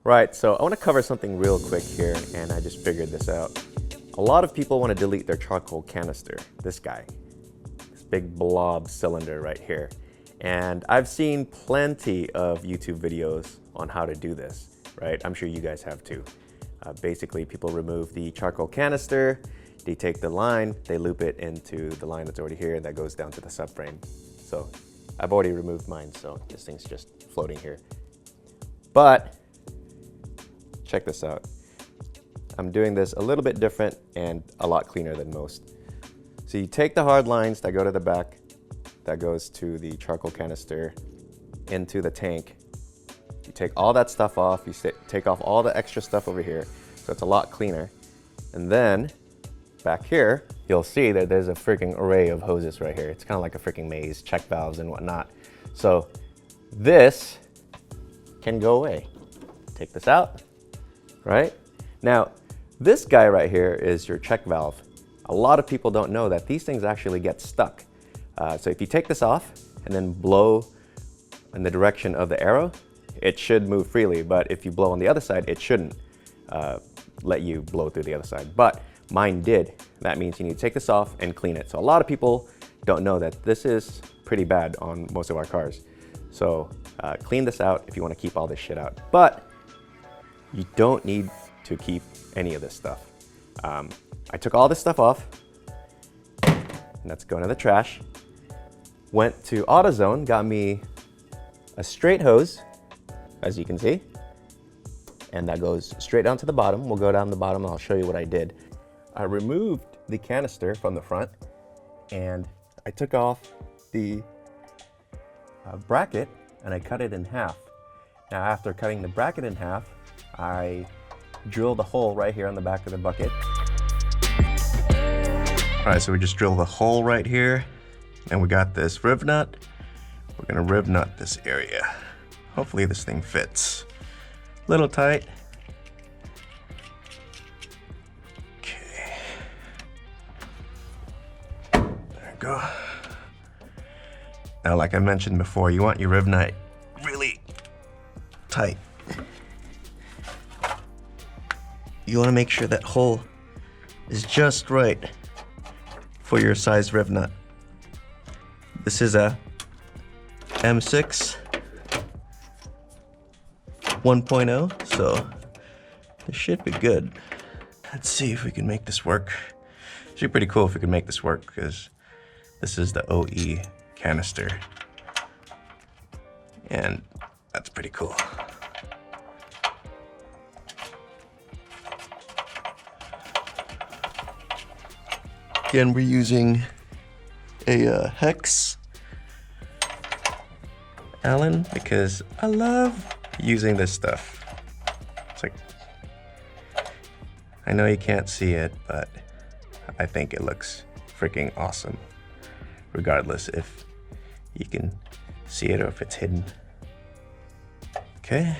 Right, so I want to cover something real quick here, and I just figured this out. A lot of people want to delete their charcoal canister, this guy, this big blob cylinder right here. And I've seen plenty of YouTube videos on how to do this, right? I'm sure you guys have too. Basically, people remove the charcoal canister, they take the line, they loop it into the line that's already here, and that goes down to the subframe. So I've already removed mine, so this thing's just floating here. But check this out. I'm doing this a little bit different and a lot cleaner than most. So you take the hard lines that go to the back, that goes to the charcoal canister, into the tank. You take all that stuff off, you take off all the extra stuff over here, so it's a lot cleaner. And then back here, you'll see that there's a freaking array of hoses right here. It's kind of like a freaking maze, check valves and whatnot. So this can go away. Take this out. Right? Now, this guy right here is your check valve. A lot of people don't know that these things actually get stuck. So if you take this off and then blow in the direction of the arrow, it should move freely, but if you blow on the other side, it shouldn't let you blow through the other side. But mine did. That means you need to take this off and clean it. So a lot of people don't know that this is pretty bad on most of our cars. So clean this out if you want to keep all this shit out. But you don't need to keep any of this stuff. I took all this stuff off, and that's going to the trash. Went to AutoZone, got me a straight hose, as you can see, and that goes straight down to the bottom. We'll go down the bottom and I'll show you what I did. I removed the canister from the front, and I took off the bracket and I cut it in half. Now, after cutting the bracket in half, I drilled a hole right here on the back of the bucket. All right, so we just drilled a hole right here, and we got this riv nut. We're gonna riv nut this area. Hopefully this thing fits. Little tight. Okay. There we go. Now, like I mentioned before, you want your riv nut really tight. You want to make sure that hole is just right for your size riv nut. This is a M6 1.0, so this should be good. Let's see if we can make this work. It should be pretty cool if we can make this work, because this is the OE canister, and that's pretty cool. Again, we're using a hex Allen because I love using this stuff. It's like, I know you can't see it, but I think it looks freaking awesome, regardless if you can see it or if it's hidden. Okay.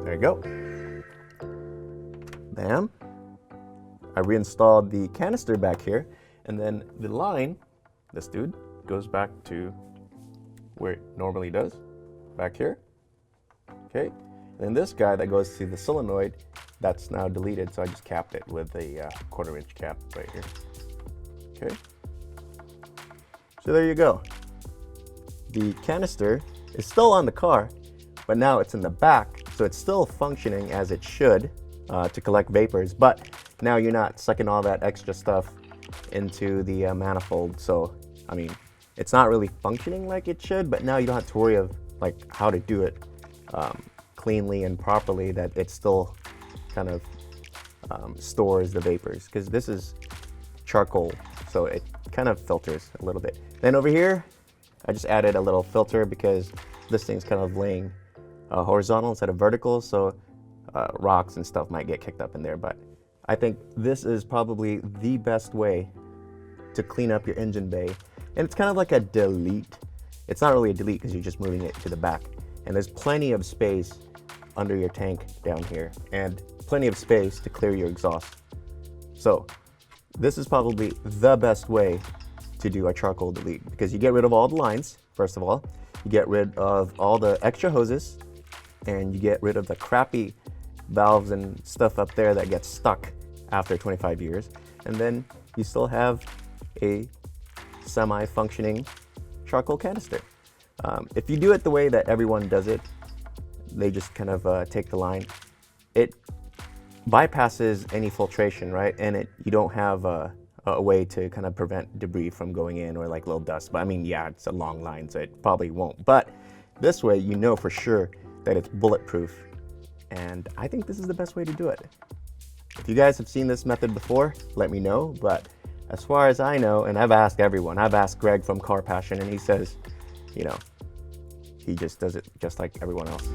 There you go. Bam. I reinstalled the canister back here, and then the line, this dude, goes back to where it normally does, back here. Okay. And then this guy that goes to the solenoid, that's now deleted, so I just capped it with a 1/4 inch cap right here. Okay. So there you go. The canister is still on the car, but now it's in the back, so it's still functioning as it should to collect vapors, but now you're not sucking all that extra stuff into the manifold. So, I mean, it's not really functioning like it should, but now you don't have to worry of like how to do it cleanly and properly, that it still kind of stores the vapors, because this is charcoal, so it kind of filters a little bit. Then over here, I just added a little filter because this thing's kind of laying horizontal instead of vertical, so rocks and stuff might get kicked up in there. But I think this is probably the best way to clean up your engine bay. And it's kind of like a delete. It's not really a delete because you're just moving it to the back. And there's plenty of space under your tank down here, and plenty of space to clear your exhaust. So this is probably the best way to do a charcoal delete, because you get rid of all the lines, first of all. You get rid of all the extra hoses, and you get rid of the crappy valves and stuff up there that gets stuck after 25 years. And then you still have a semi-functioning charcoal canister. If you do it the way that everyone does it, they just kind of take the line, it bypasses any filtration, right? And you don't have a way to kind of prevent debris from going in, or like little dust. But I mean, yeah, it's a long line, so it probably won't. But this way, you know for sure that it's bulletproof. And I think this is the best way to do it. If you guys have seen this method before, let me know. But as far as I know, and I've asked everyone, I've asked Greg from Car Passion, and he says, you know, he just does it just like everyone else.